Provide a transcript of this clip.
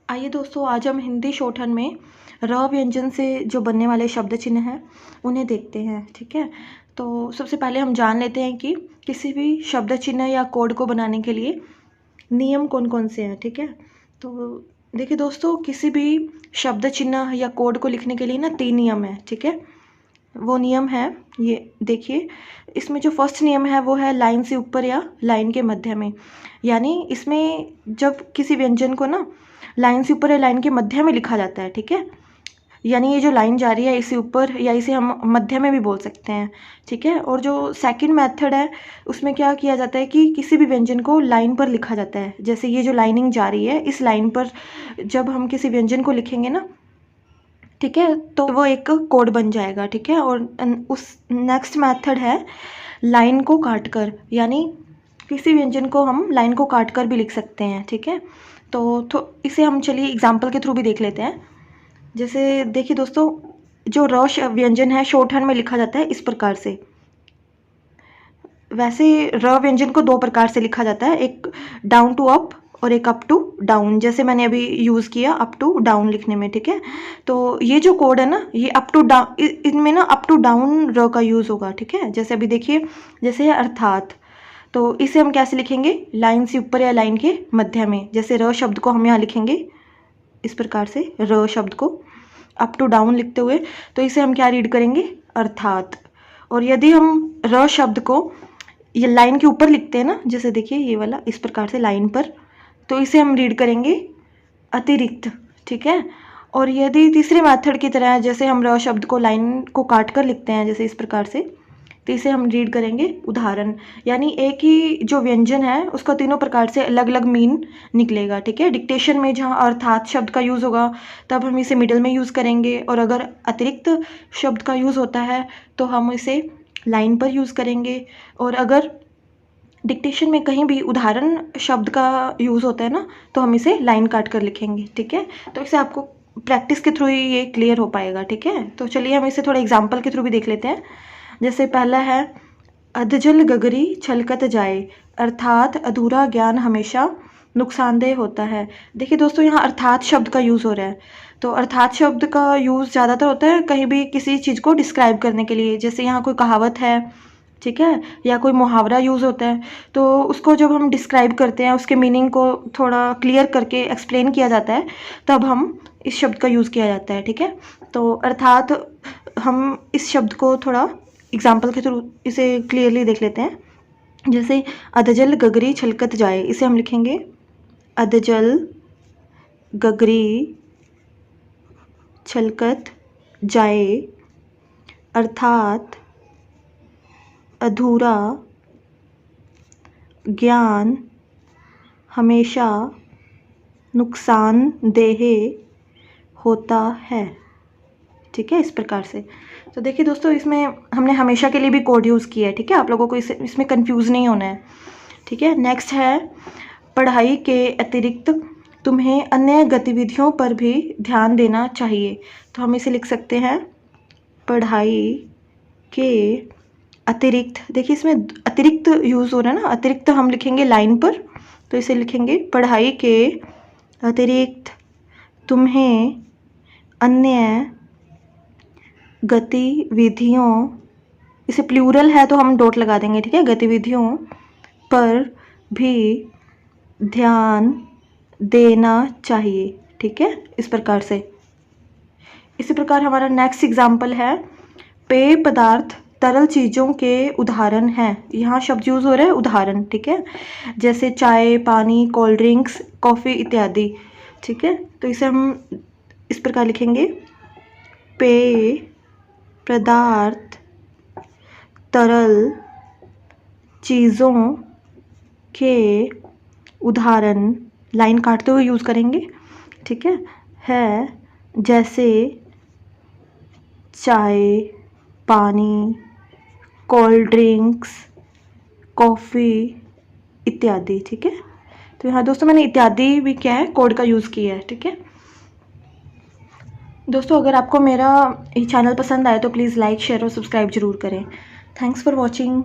आइए दोस्तों, आज हम हिंदी शोधन में र व्यंजन से जो बनने वाले शब्द चिन्ह हैं उन्हें देखते हैं। ठीक है, तो सबसे पहले हम जान लेते हैं कि किसी भी शब्द चिन्ह या कोड को बनाने के लिए नियम कौन कौन से हैं। ठीक है, तो देखिए दोस्तों, किसी भी शब्द चिन्ह या कोड को लिखने के लिए ना 3 नियम है। ठीक है, वो नियम है, ये देखिए, इसमें जो फर्स्ट नियम है वो है लाइन से ऊपर या लाइन के मध्य में। यानी इसमें जब किसी व्यंजन को ना लाइन से ऊपर या लाइन के मध्य में लिखा जाता है। ठीक है, यानी ये जो लाइन जा रही है इसे ऊपर या इसे हम मध्य में भी बोल सकते हैं। ठीक है, और जो सेकंड मेथड है उसमें क्या किया जाता है कि किसी भी व्यंजन को लाइन पर लिखा जाता है। जैसे ये जो लाइनिंग जा रही है, इस लाइन पर जब हम किसी व्यंजन को लिखेंगे ना, ठीक है, तो वो एक कोड बन जाएगा। ठीक है, और उस नेक्स्ट मेथड है लाइन को काटकर, यानी किसी व्यंजन को हम लाइन को काटकर भी लिख सकते हैं। ठीक है, तो इसे हम चलिए एग्जाम्पल के थ्रू भी देख लेते हैं। जैसे देखिए दोस्तों, जो व्यंजन है शॉर्टहैंड में लिखा जाता है इस प्रकार से। वैसे र व्यंजन को 2 प्रकार से लिखा जाता है, एक डाउन टू अप और एक अप टू डाउन, जैसे मैंने अभी यूज़ किया अप टू डाउन लिखने में। ठीक है, तो ये जो कोड है ना, ये अप टू डाउन, इनमें ना अप टू डाउन र का यूज़ होगा। ठीक है, जैसे अभी देखिए, जैसे अर्थात, तो इसे हम कैसे लिखेंगे, लाइन से ऊपर या लाइन के मध्य में। जैसे र शब्द को हम यहाँ लिखेंगे इस प्रकार से, र शब्द को अप टू डाउन लिखते हुए, तो इसे हम क्या रीड करेंगे, अर्थात। और यदि हम र शब्द को ये लाइन के ऊपर लिखते हैं ना, जैसे देखिए ये वाला इस प्रकार से लाइन पर, तो इसे हम रीड करेंगे अतिरिक्त। ठीक है, और यदि तीसरे मेथड की तरह जैसे हम र शब्द को लाइन को काट कर लिखते हैं जैसे इस प्रकार से, तो इसे हम रीड करेंगे उदाहरण। यानी एक ही जो व्यंजन है उसका तीनों प्रकार से अलग अलग मीन निकलेगा। ठीक है, डिक्टेशन में जहाँ अर्थात शब्द का यूज़ होगा तब हम इसे मिडिल में यूज़ करेंगे, और अगर अतिरिक्त शब्द का यूज़ होता है तो हम इसे लाइन पर यूज़ करेंगे, और अगर डिक्टेशन में कहीं भी उदाहरण शब्द का यूज़ होता है ना, तो हम इसे लाइन काट कर लिखेंगे। ठीक है, तो इसे आपको प्रैक्टिस के थ्रू ही ये क्लियर हो पाएगा। ठीक है, तो चलिए हम इसे थोड़ा एग्जाम्पल के थ्रू भी देख लेते हैं। जैसे पहला है अधजल गगरी छलकत जाए, अर्थात अधूरा ज्ञान हमेशा नुकसानदेह होता है। देखिए दोस्तों, यहाँ अर्थात शब्द का यूज़ हो रहा है, तो अर्थात शब्द का यूज़ ज़्यादातर होता है कहीं भी किसी चीज़ को डिस्क्राइब करने के लिए। जैसे यहाँ कोई कहावत है, ठीक है, या कोई मुहावरा यूज़ होता है, तो उसको जब हम डिस्क्राइब करते हैं, उसके मीनिंग को थोड़ा क्लियर करके एक्सप्लेन किया जाता है, तब हम इस शब्द का यूज़ किया जाता है। ठीक है, तो अर्थात हम इस शब्द को थोड़ा एग्जाम्पल के थ्रू इसे क्लियरली देख लेते हैं। जैसे अधजल गगरी छलकत जाए, इसे हम लिखेंगे अधजल गगरी छलकत जाए, अर्थात अधूरा ज्ञान हमेशा नुकसानदेह होता है। ठीक है, इस प्रकार से। तो देखिए दोस्तों, इसमें हमने हमेशा के लिए भी कोड यूज़ किया है। ठीक है, आप लोगों को इसमें कंफ्यूज नहीं होना है। ठीक है, नेक्स्ट है पढ़ाई के अतिरिक्त तुम्हें अन्य गतिविधियों पर भी ध्यान देना चाहिए। तो हम इसे लिख सकते हैं पढ़ाई के अतिरिक्त। देखिए इसमें अतिरिक्त यूज़ हो रहा है ना, अतिरिक्त हम लिखेंगे लाइन पर, तो इसे लिखेंगे पढ़ाई के अतिरिक्त तुम्हें अन्य गतिविधियों, इसे प्लूरल है तो हम डॉट लगा देंगे। ठीक है, गतिविधियों पर भी ध्यान देना चाहिए। ठीक है, इस प्रकार से। इसी प्रकार हमारा नेक्स्ट एग्जाम्पल है पेय पदार्थ तरल चीज़ों के उदाहरण हैं। यहाँ शब्द यूज़ हो रहा है उदाहरण। ठीक है, जैसे चाय, पानी, कोल्ड ड्रिंक्स, कॉफ़ी इत्यादि। ठीक है, तो इसे हम इस प्रकार लिखेंगे पेय पदार्थ तरल चीज़ों के उदाहरण, लाइन काटते हुए यूज़ करेंगे। ठीक है, जैसे चाय, पानी, कोल्ड ड्रिंक्स, कॉफ़ी इत्यादि। ठीक है, तो यहाँ दोस्तों मैंने इत्यादि भी क्या है, कोड का यूज़ किया है। ठीक है दोस्तों, अगर आपको मेरा ये चैनल पसंद आए तो प्लीज़ लाइक, शेयर और सब्सक्राइब ज़रूर करें। Thanks for watching.